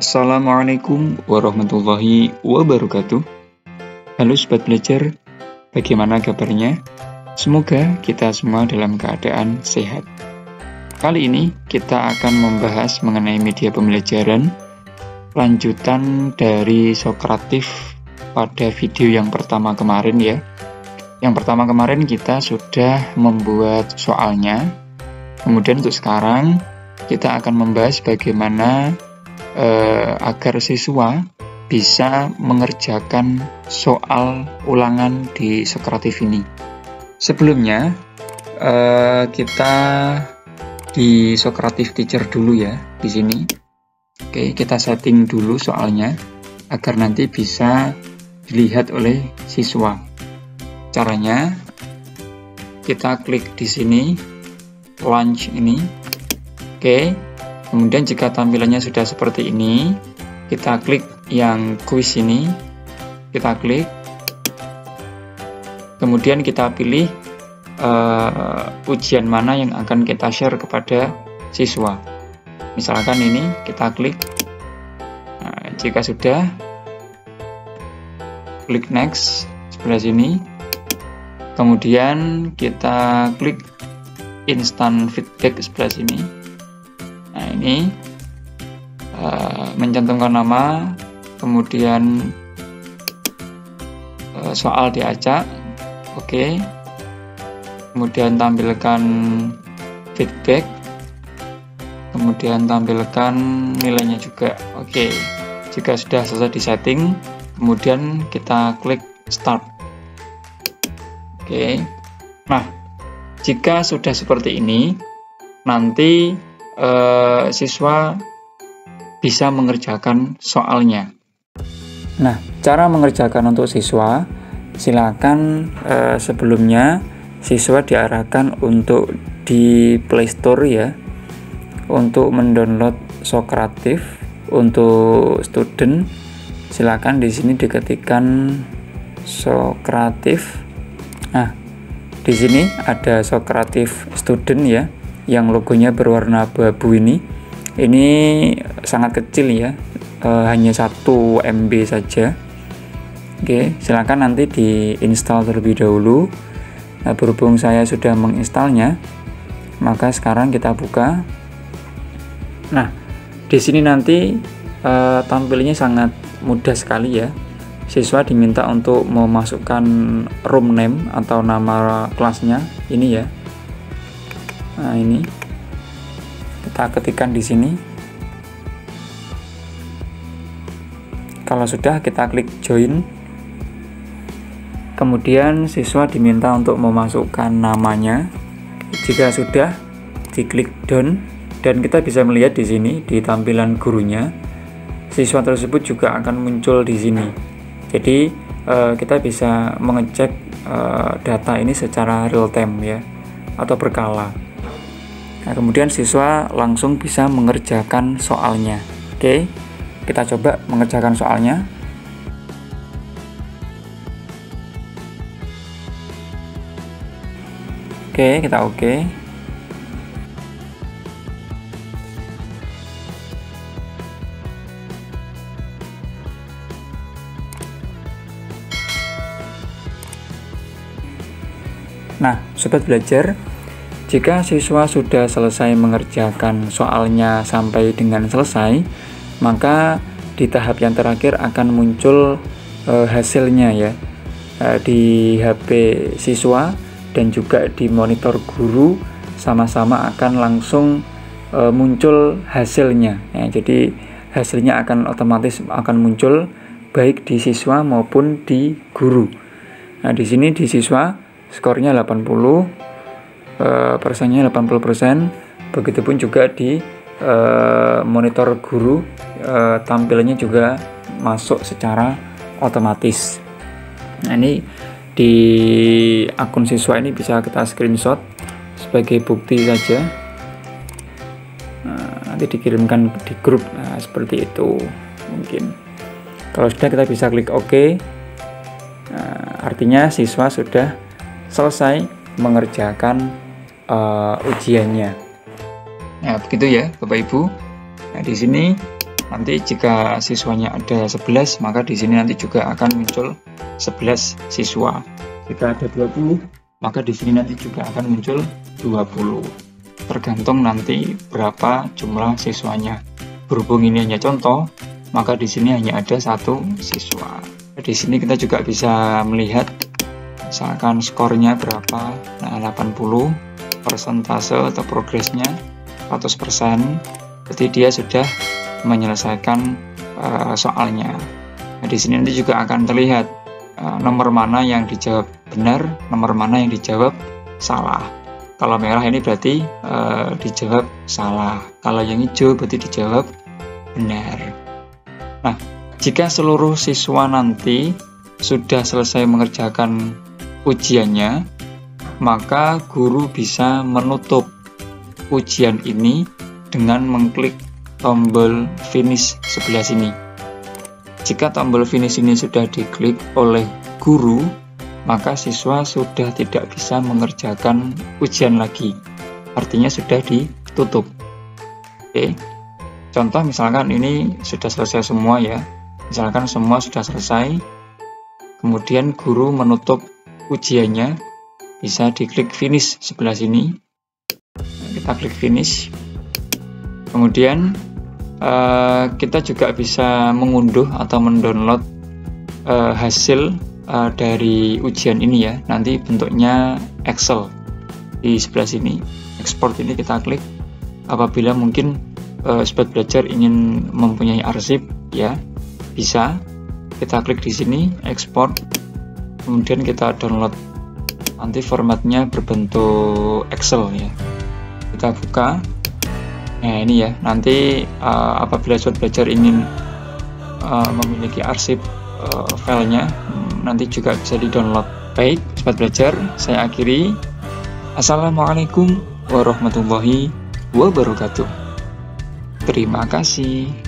Assalamualaikum warahmatullahi wabarakatuh. Halo Sobat Belajar, bagaimana kabarnya? Semoga kita semua dalam keadaan sehat. Kali ini kita akan membahas mengenai media pembelajaran, lanjutan dari Sokratif pada video yang pertama kemarin ya. Yang pertama kemarin kita sudah membuat soalnya, kemudian untuk sekarang kita akan membahas bagaimana agar siswa bisa mengerjakan soal ulangan di Sokratif ini. Sebelumnya kita di Sokratif Teacher dulu ya di sini. Oke, kita setting dulu soalnya agar nanti bisa dilihat oleh siswa. Caranya kita klik di sini launch ini. Oke. Kemudian jika tampilannya sudah seperti ini, kita klik yang quiz ini, kita klik, kemudian kita pilih ujian mana yang akan kita share kepada siswa. Misalkan ini, kita klik, nah, jika sudah, klik next, sebelah sini, kemudian kita klik instant feedback sebelah sini. Nah ini mencantumkan nama, kemudian soal diacak, oke. Kemudian tampilkan feedback, kemudian tampilkan nilainya juga, oke. Jika sudah selesai di setting, kemudian kita klik start, oke. Nah, jika sudah seperti ini, nanti siswa bisa mengerjakan soalnya. Nah, cara mengerjakan untuk siswa, silakan sebelumnya siswa diarahkan untuk di Play Store ya, untuk mendownload Sokratif untuk student. Silakan di sini diketikkan Sokratif. Nah, di sini ada Sokratif student ya, yang logonya berwarna abu-abu ini sangat kecil ya, hanya 1 MB saja. Oke, silakan nanti diinstal terlebih dahulu. Nah, berhubung saya sudah menginstalnya, maka sekarang kita buka. Nah, di sini nanti tampilnya sangat mudah sekali ya. Siswa diminta untuk memasukkan room name atau nama kelasnya ini ya. Nah, ini kita ketikkan di sini. Kalau sudah, kita klik join. Kemudian siswa diminta untuk memasukkan namanya. Jika sudah, diklik done dan kita bisa melihat di sini di tampilan gurunya. Siswa tersebut juga akan muncul di sini. Jadi kita bisa mengecek data ini secara real time ya, atau berkala. Nah, kemudian siswa langsung bisa mengerjakan soalnya. Oke, kita coba mengerjakan soalnya. Oke, kita oke. Nah, Sobat Belajar, jika siswa sudah selesai mengerjakan soalnya sampai dengan selesai, maka di tahap yang terakhir akan muncul hasilnya ya, di HP siswa dan juga di monitor guru sama-sama akan langsung muncul hasilnya ya. Jadi hasilnya akan otomatis akan muncul baik di siswa maupun di guru. Nah, di sini di siswa skornya 80, persennya 80%, begitupun juga di monitor guru tampilannya juga masuk secara otomatis. Nah, ini di akun siswa ini bisa kita screenshot sebagai bukti saja. Nah, nanti dikirimkan di grup, nah, seperti itu mungkin. Kalau sudah, kita bisa klik OK. Nah, artinya siswa sudah selesai mengerjakan ujiannya. Nah, begitu ya Bapak Ibu. Nah, di sini Nanti jika siswanya ada 11, maka di sini nanti juga akan muncul 11 siswa. Jika ada 20, maka di sini nanti juga akan muncul 20. Tergantung nanti berapa jumlah siswanya. Berhubung ini hanya contoh, maka di sini hanya ada 1 siswa. Di sini kita juga bisa melihat misalkan skornya berapa. Nah, 80, persentase atau progresnya 100%. Berarti dia sudah menyelesaikan soalnya. Nah, di sini nanti juga akan terlihat nomor mana yang dijawab benar, nomor mana yang dijawab salah. Kalau merah ini berarti dijawab salah. Kalau yang hijau berarti dijawab benar. Nah, jika seluruh siswa nanti sudah selesai mengerjakan ujiannya, maka guru bisa menutup ujian ini dengan mengklik tombol finish sebelah sini. Jika tombol finish ini sudah diklik oleh guru, maka siswa sudah tidak bisa mengerjakan ujian lagi. Artinya sudah ditutup. Oke. Contoh misalkan ini sudah selesai semua ya. Misalkan semua sudah selesai. Kemudian guru menutup ujiannya, bisa diklik finish sebelah sini. Kita klik finish. Kemudian kita juga bisa mengunduh atau mendownload hasil dari ujian ini ya. Nanti bentuknya Excel di sebelah sini. Export ini kita klik. Apabila mungkin Sobat Belajar ingin mempunyai arsip ya, bisa kita klik di sini export. Kemudian kita download. Nanti formatnya berbentuk Excel ya. Kita buka. Nah ini ya, nanti apabila Sobat Belajar ingin memiliki arsip filenya, nanti juga bisa di-download. Baik, Sobat Belajar, saya akhiri. Assalamualaikum warahmatullahi wabarakatuh. Terima kasih.